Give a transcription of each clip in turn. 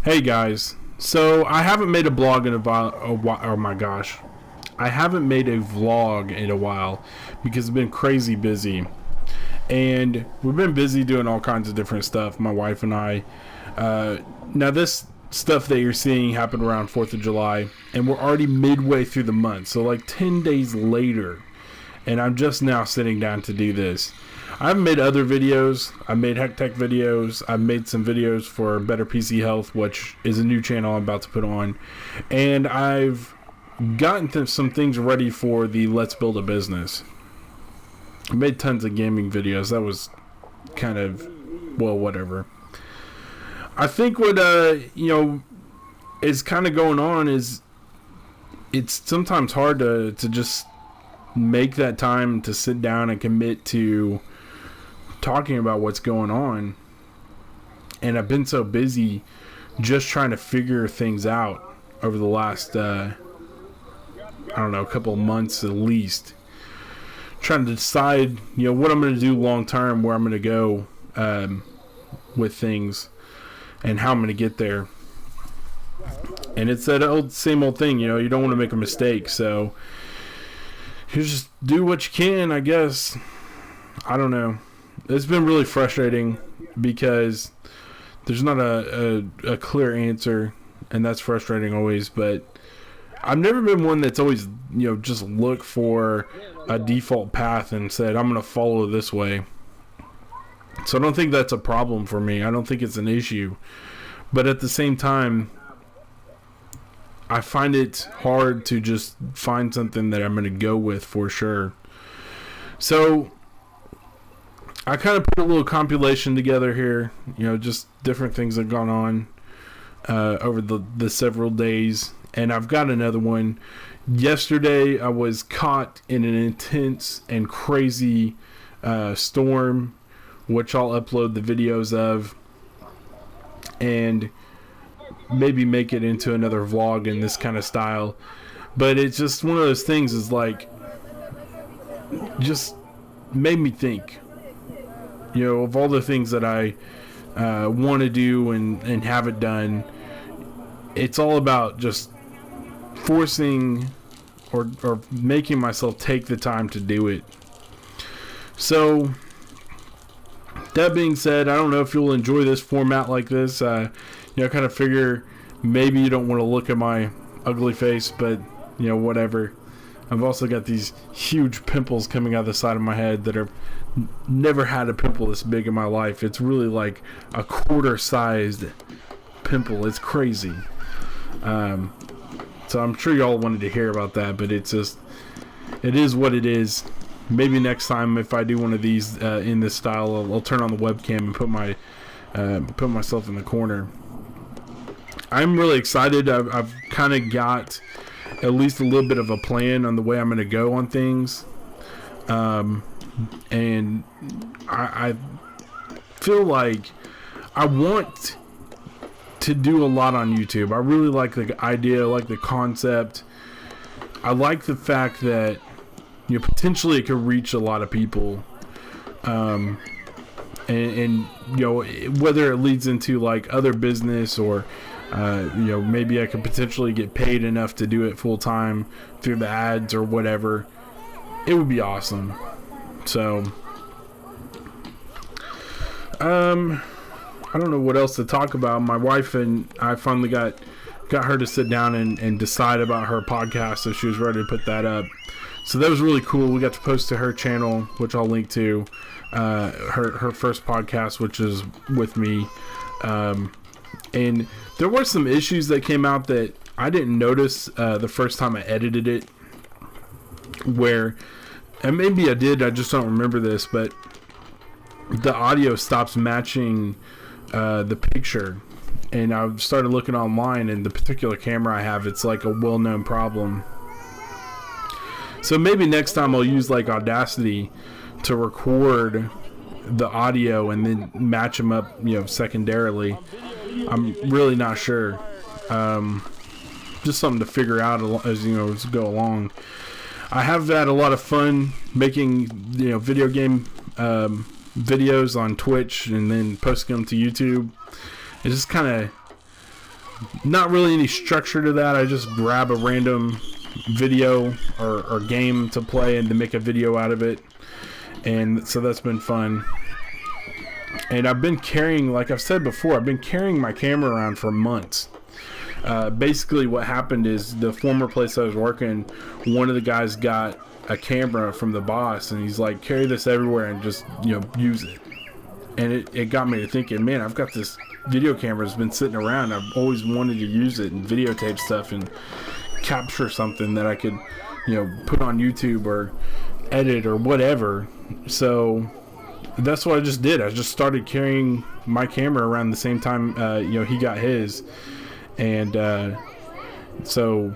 Hey guys, so I haven't made a blog in a while. Oh my gosh, I haven't made a vlog in a while because I've been crazy busy, and we've been busy doing all kinds of different stuff. My wife and I. Now this stuff that you're seeing happened around 4th of July, and we're already midway through the month, so like 10 days later, and I'm just now sitting down to do this. I've made other videos. I've made Heck Tech videos. I've made some videos for Better PC Health, which is a new channel I'm about to put on. And I've gotten some things ready for the Let's Build a Business. I made tons of gaming videos. That was kind of, well, whatever. I think what, is kind of going on is it's sometimes hard to just make that time to sit down and commit to talking about what's going on. And I've been so busy just trying to figure things out over the last a couple of months at least, trying to decide what I'm going to do long term, where I'm going to go with things and how I'm going to get there. And it's that same old thing, you don't want to make a mistake, so you just do what you can, I guess. I don't know. It's been really frustrating because there's not a clear answer, and that's frustrating always. But I've never been one that's always, just look for a default path and said, I'm going to follow this way. So I don't think that's a problem for me. I don't think it's an issue. But at the same time, I find it hard to just find something that I'm going to go with for sure. So I kind of put a little compilation together here, just different things that have gone on over the several days. And I've got another one. Yesterday, I was caught in an intense and crazy storm, which I'll upload the videos of. And maybe make it into another vlog in this kind of style. But it's just one of those things, is like, just made me think, of all the things that I want to do and haven't done. It's all about just forcing or making myself take the time to do it. So that being said, I don't know if you'll enjoy this format like this. Kind of figure maybe you don't want to look at my ugly face, but whatever. I've also got these huge pimples coming out of the side of my head that are never had a pimple this big in my life. It's really like a quarter-sized pimple. It's crazy. So I'm sure y'all wanted to hear about that, but it is what it is. Maybe next time, if I do one of these in this style, I'll turn on the webcam and put myself in the corner. I'm really excited. I've kind of got at least a little bit of a plan on the way I'm going to go on things. And I feel like I want to do a lot on YouTube. I really like the idea, I like the concept. I like the fact that potentially it could reach a lot of people. And whether it leads into like other business or maybe I could potentially get paid enough to do it full time through the ads or whatever. It would be awesome. So I don't know what else to talk about. My wife and I finally got her to sit down and decide about her podcast, so she was ready to put that up. So that was really cool. We got to post to her channel, which I'll link to, her first podcast, which is with me. And there were some issues that came out that I didn't notice the first time I edited it, and maybe I did, I just don't remember this, but the audio stops matching the picture. And I started looking online, and the particular camera I have, it's like a well-known problem. So maybe next time I'll use like Audacity to record the audio and then match them up, secondarily. I'm really not sure. Just something to figure out as go along. I have had a lot of fun making video game videos on Twitch and then posting them to YouTube. It's just kind of not really any structure to that. I just grab a random video or game to play and to make a video out of it. And so that's been fun. And I've been carrying, like I've said before, I've been carrying my camera around for months. Basically what happened is the former place I was working, one of the guys got a camera from the boss, and he's like, carry this everywhere and just, use it. And it got me to thinking, man, I've got this video camera that's been sitting around. I've always wanted to use it and videotape stuff and capture something that I could, put on YouTube or edit or whatever. So that's what I just did. I just started carrying my camera around the same time, he got his. And so,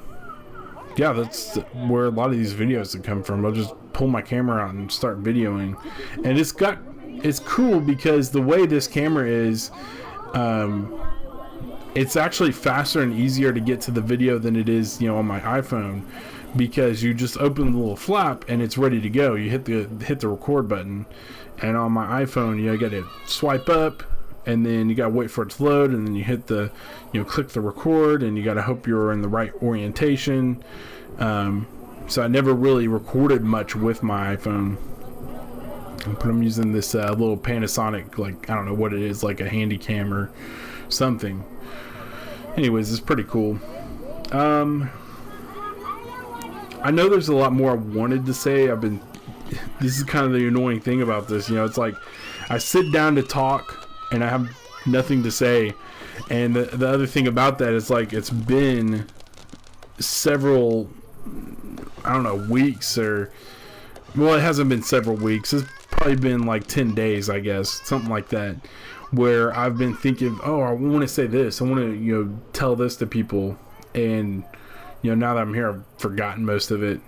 yeah, that's where a lot of these videos have come from. I'll just pull my camera out and start videoing. And it's cool because the way this camera is, it's actually faster and easier to get to the video than it is, on my iPhone, because you just open the little flap and it's ready to go. You hit the record button, and on my iPhone, you got to swipe up, and then you got to wait for it to load, and then you hit click the record, and you got to hope you're in the right orientation. So I never really recorded much with my iPhone. But I'm using this little Panasonic, like, I don't know what it is, like a handy cam or something. Anyways, it's pretty cool. I know there's a lot more I wanted to say. This is kind of the annoying thing about this, it's like I sit down to talk and I have nothing to say. And the other thing about that is, like, it's been several, I don't know, weeks or, well, it hasn't been several weeks. It's probably been like 10 days, I guess, something like that, where I've been thinking, oh, I want to say this. I want to, tell this to people. And, now that I'm here, I've forgotten most of it.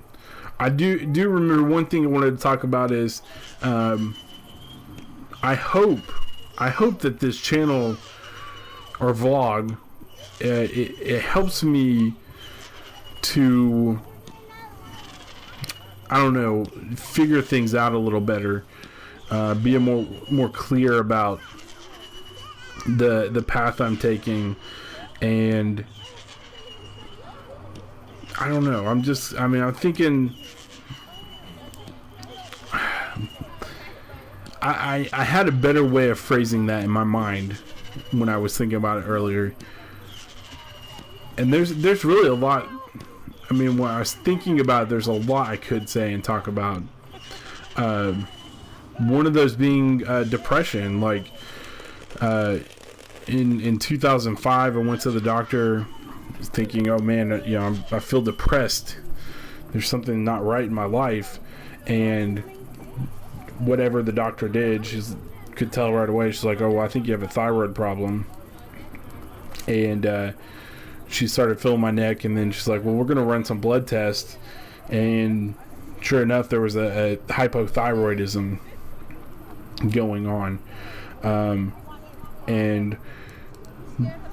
I do remember one thing I wanted to talk about is, I hope that this channel or vlog, it helps me to, I don't know, figure things out a little better, be more clear about the path I'm taking, and I don't know. I'm thinking. I had a better way of phrasing that in my mind when I was thinking about it earlier. And there's really a lot. When I was thinking about it, there's a lot I could say and talk about. One of those being depression. Like in 2005, I went to the doctor thinking, oh man, I feel depressed. There's something not right in my life. And whatever the doctor did, she could tell right away. She's like, oh, well, I think you have a thyroid problem. And she started feeling my neck, and then she's like, well, we're going to run some blood tests. And sure enough, there was a hypothyroidism going on. And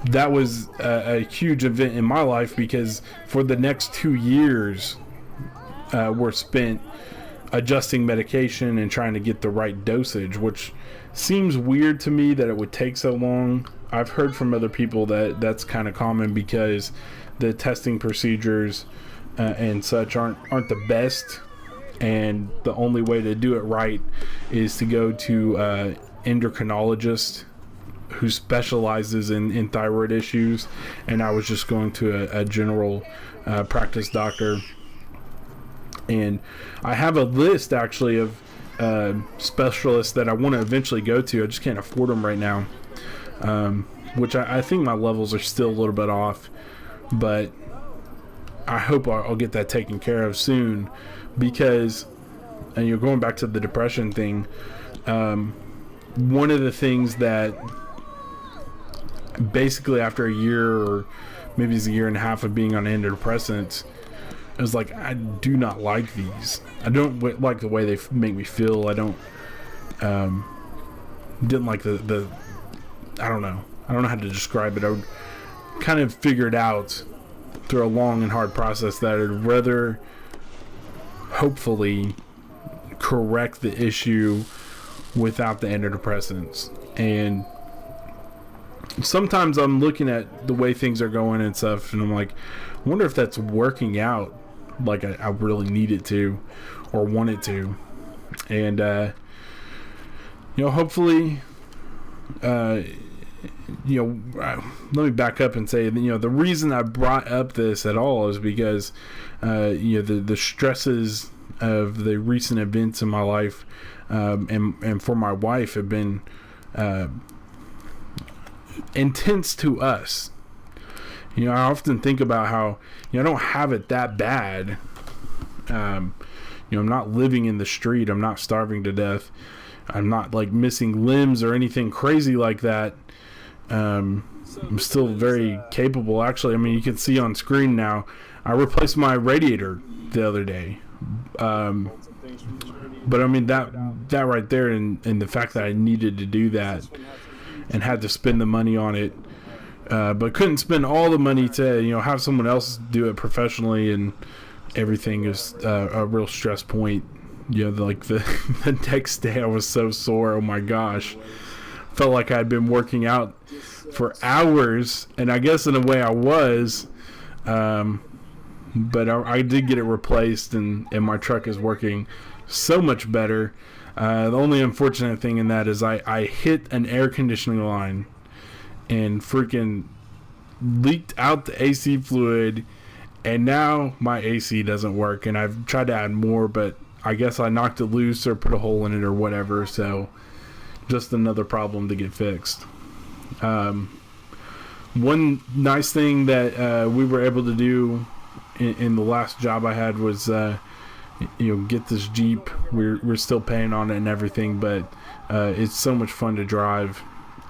that was a huge event in my life, because for the next 2 years were spent adjusting medication and trying to get the right dosage, which seems weird to me that it would take so long. I've heard from other people that that's kind of common because the testing procedures and such aren't the best, and the only way to do it right is to go to endocrinologist who specializes in thyroid issues. And I was just going to a general practice doctor. And I have a list actually of specialists that I want to eventually go to. I just can't afford them right now, which I think my levels are still a little bit off, but I hope I'll get that taken care of soon, because, and you're going back to the depression thing, one of the things that basically after a year, or maybe it's a year and a half of being on antidepressants, I was like, I do not like these. I don't like the way they make me feel. I don't, didn't like the I don't know how to describe it. I would kind of figured out through a long and hard process that I'd rather hopefully correct the issue without the antidepressants. And sometimes I'm looking at the way things are going and stuff, and I'm like, I wonder if that's working out like I really need it to or want it to. And, hopefully, let me back up and say, the reason I brought up this at all is because, the stresses of the recent events in my life, and for my wife have been, intense to us. I often think about how, I don't have it that bad. I'm not living in the street. I'm not starving to death. I'm not like missing limbs or anything crazy like that. I'm still very capable. Actually, I mean, you can see on screen now, I replaced my radiator the other day. But I mean, that right there, and the fact that I needed to do that and had to spend the money on it, but couldn't spend all the money to, have someone else do it professionally, and everything is a real stress point. Like the next day I was so sore. Oh my gosh. Felt like I'd been working out for hours, and I guess in a way I was, but I did get it replaced, and my truck is working so much better. The only unfortunate thing in that is I hit an air conditioning line and freaking leaked out the AC fluid, and now my AC doesn't work, and I've tried to add more, but I guess I knocked it loose or put a hole in it or whatever, so just another problem to get fixed. One nice thing that we were able to do in the last job I had was get this Jeep. We're still paying on it and everything, but it's so much fun to drive.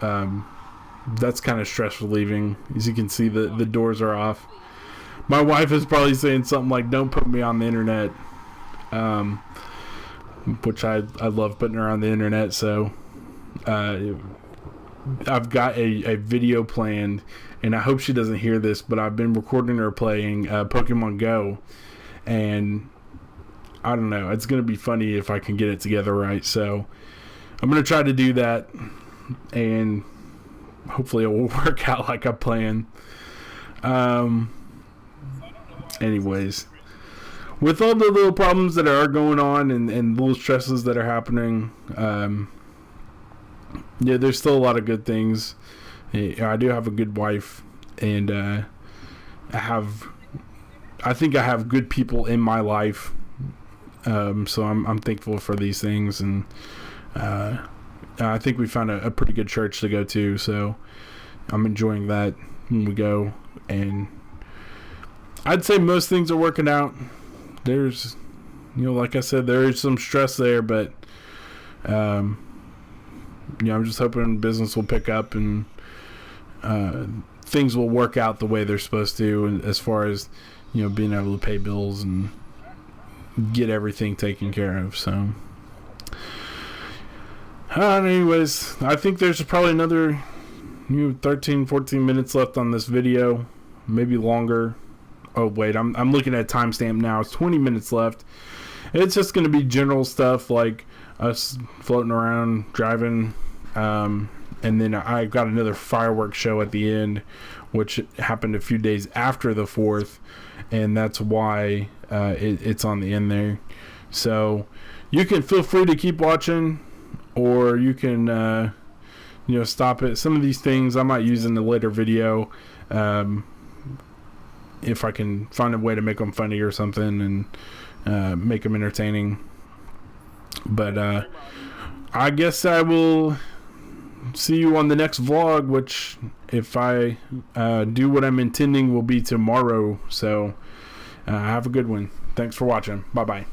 That's kind of stress relieving. As you can see, the doors are off. My wife is probably saying something like, "Don't put me on the internet," which I love putting her on the internet. So I've got a video planned, and I hope she doesn't hear this, but I've been recording her playing Pokemon Go, and I don't know, it's going to be funny if I can get it together right. So I'm going to try to do that, and hopefully it will work out like I planned. Anyways, with all the little problems that are going on and little stresses that are happening, there's still a lot of good things. I do have a good wife, and I think I have good people in my life. So I'm thankful for these things, and I think we found a pretty good church to go to, so I'm enjoying that when we go. And I'd say most things are working out. There's, like I said, there is some stress there, but I'm just hoping business will pick up and things will work out the way they're supposed to, and as far as being able to pay bills and get everything taken care of. So anyways, I think there's probably another 13-14 minutes left on this video, maybe longer. Oh wait, I'm looking at timestamp now. It's 20 minutes left. It's just going to be general stuff like us floating around, driving, and then I got another fireworks show at the end, which happened a few days after the 4th, and that's why it's on the end there. So you can feel free to keep watching, or you can stop it. Some of these things I might use in a later video, if I can find a way to make them funny or something, and make them entertaining. But I guess I will see you on the next vlog, which, if I do what I'm intending, will be tomorrow. So have a good one. Thanks for watching. Bye bye.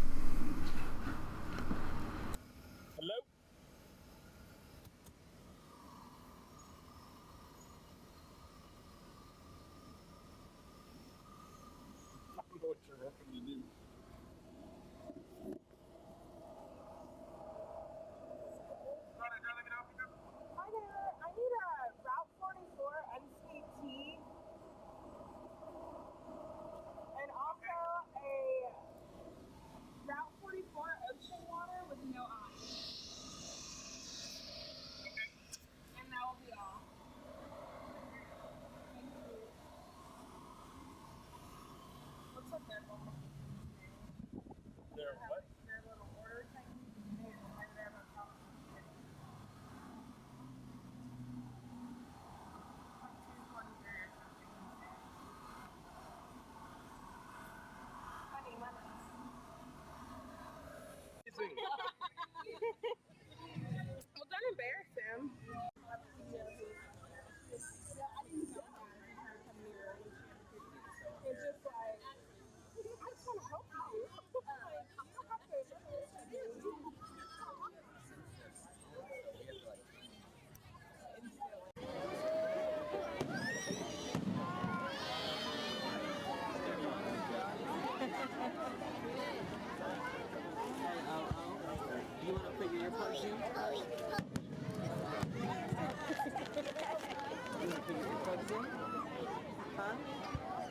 Huh?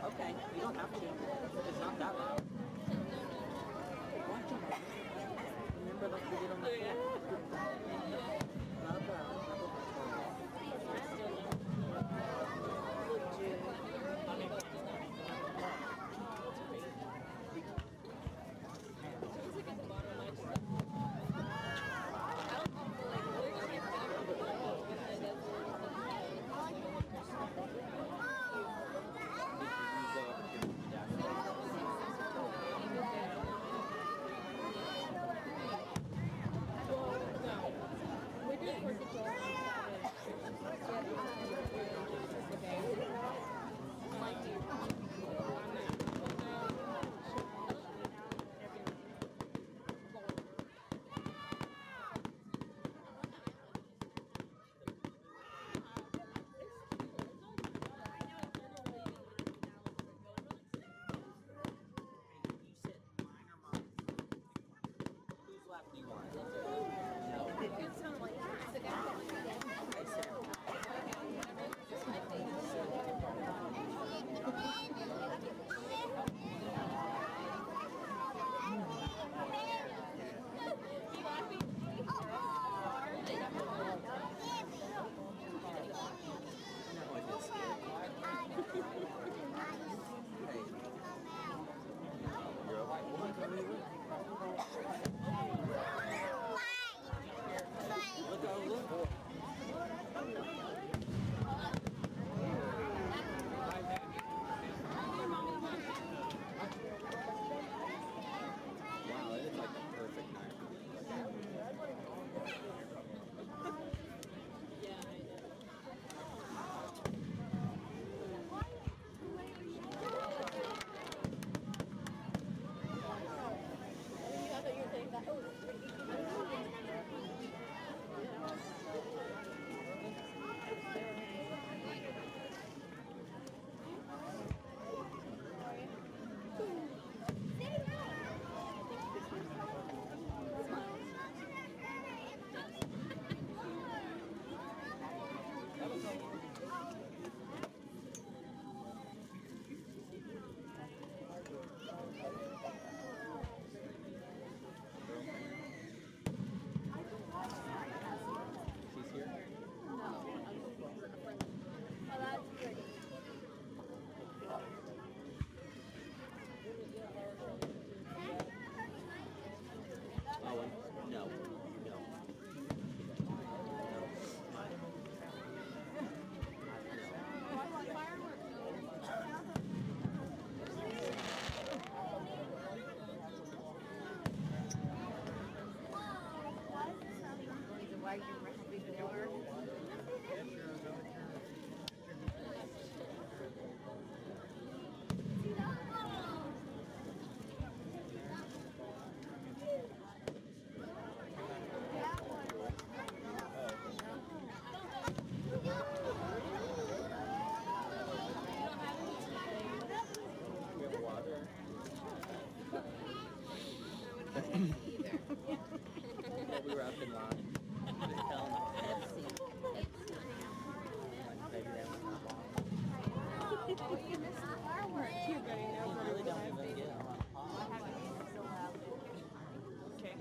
Okay, you don't have to. It's not that loud. Watch it. Remember like we did on the floor. Not loud. Whose lap do you want? No. You're a white woman. Look out, look. Wow, it is like the perfect night. She's here? Oh, that's pretty. Oh, no. No. Why you recipe for dinner? We have water. Well, we were up in line. Just telling them Pepsi. Like, maybe they want that bottle. Oh, you missed the fireworks. You really don't even get a lot of pop. Okay.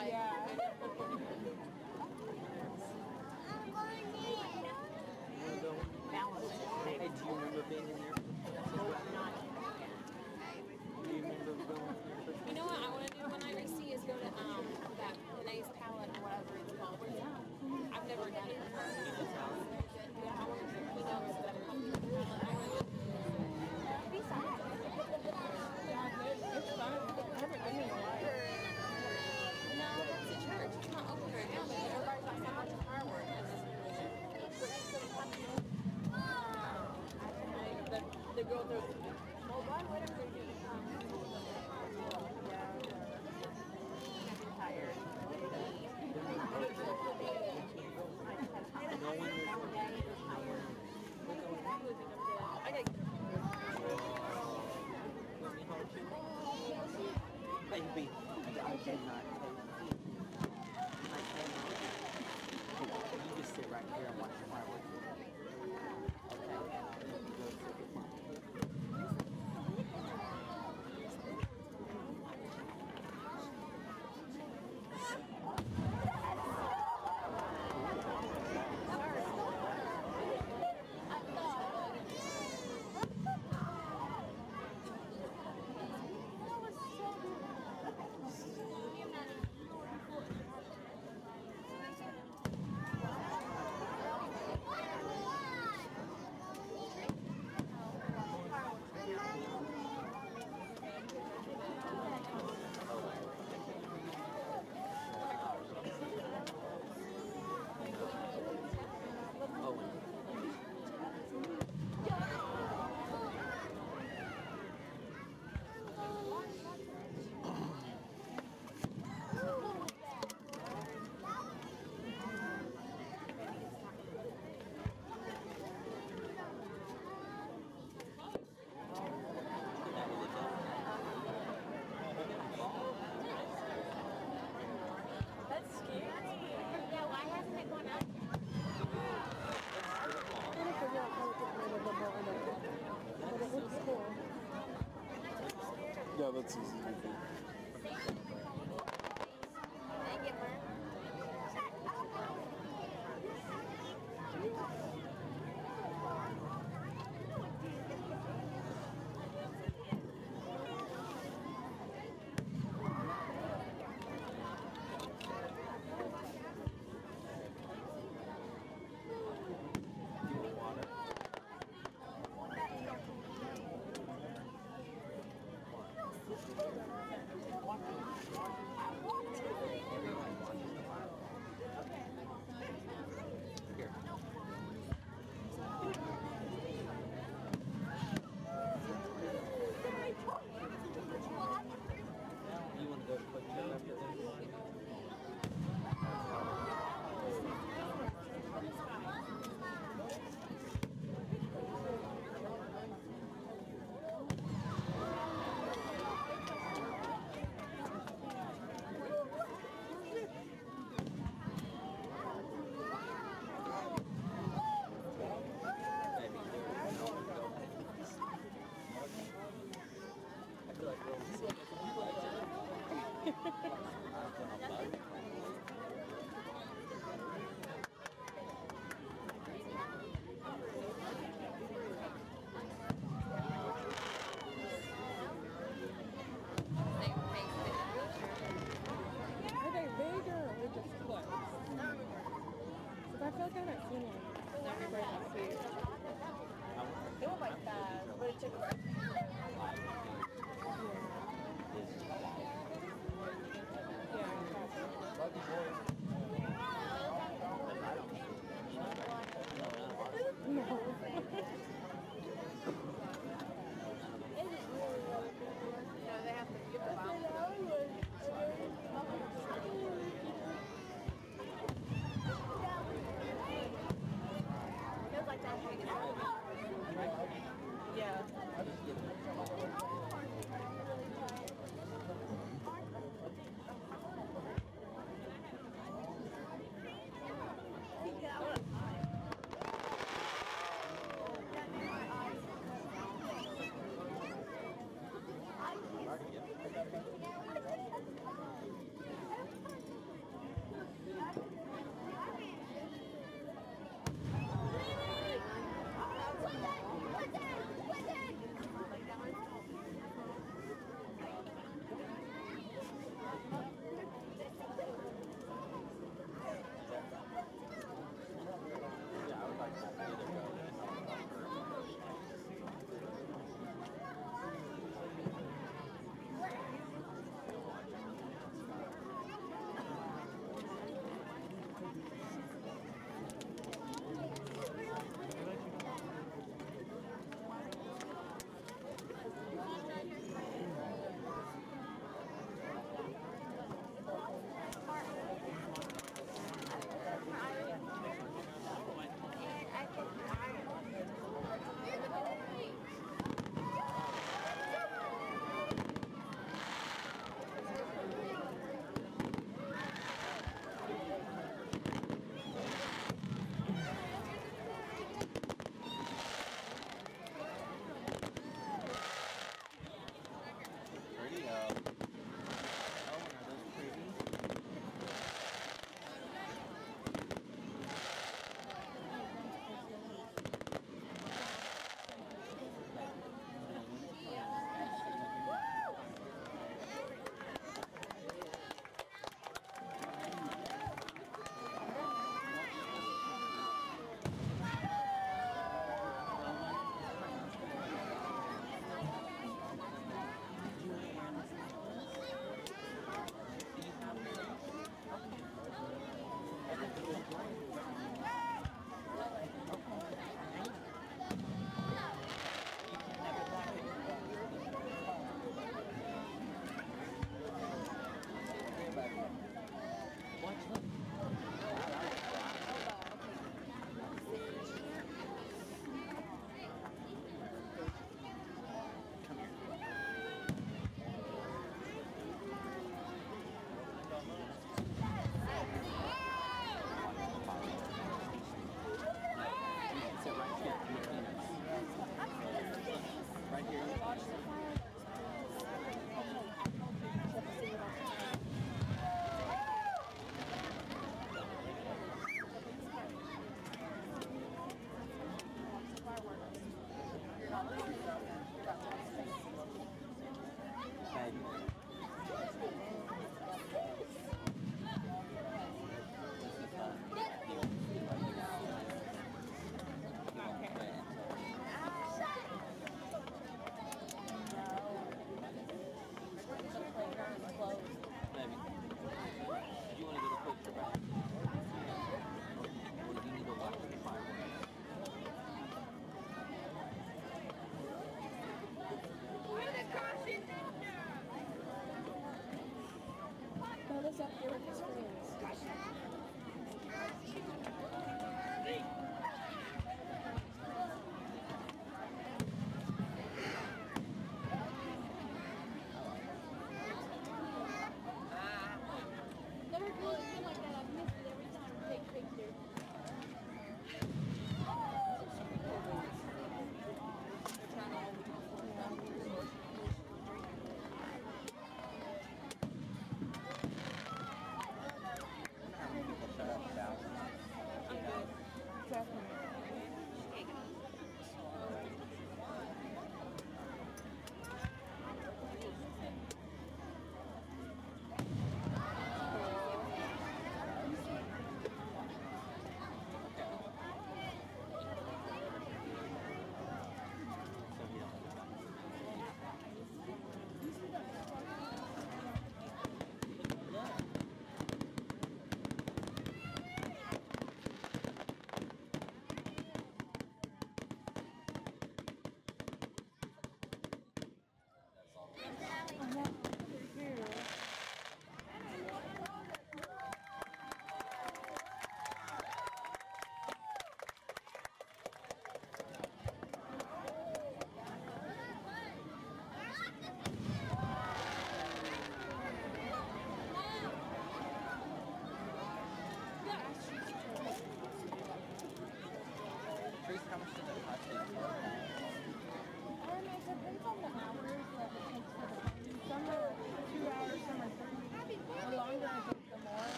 Bye. Yeah. I'm going Balance. Hey, do you remember being in there? Not. Do you remember going in there first? You know what I want to do when I receive is go to that nice palette or whatever it's called. I've never done it before. Yeah, I want to do he knows that I'm palette. Be sad. It's fun. I haven't done it in a while. No, that's the church. It's not open right now, but everybody's like so much fireworks. The girl throws. Well, why would everybody do tired. No one was I got Hey, I cannot take. I cannot. Hey, you just sit right here and watch the fireworks. Okay. You go sit with mom. That's scary. Yeah, why hasn't it gone up? I'm trying to figure out how to get rid of the ball in it. But it looks cool. Yeah, that's easy to do. Dang it, man. You want to go to quick trip after this? Maybe. I feel like we're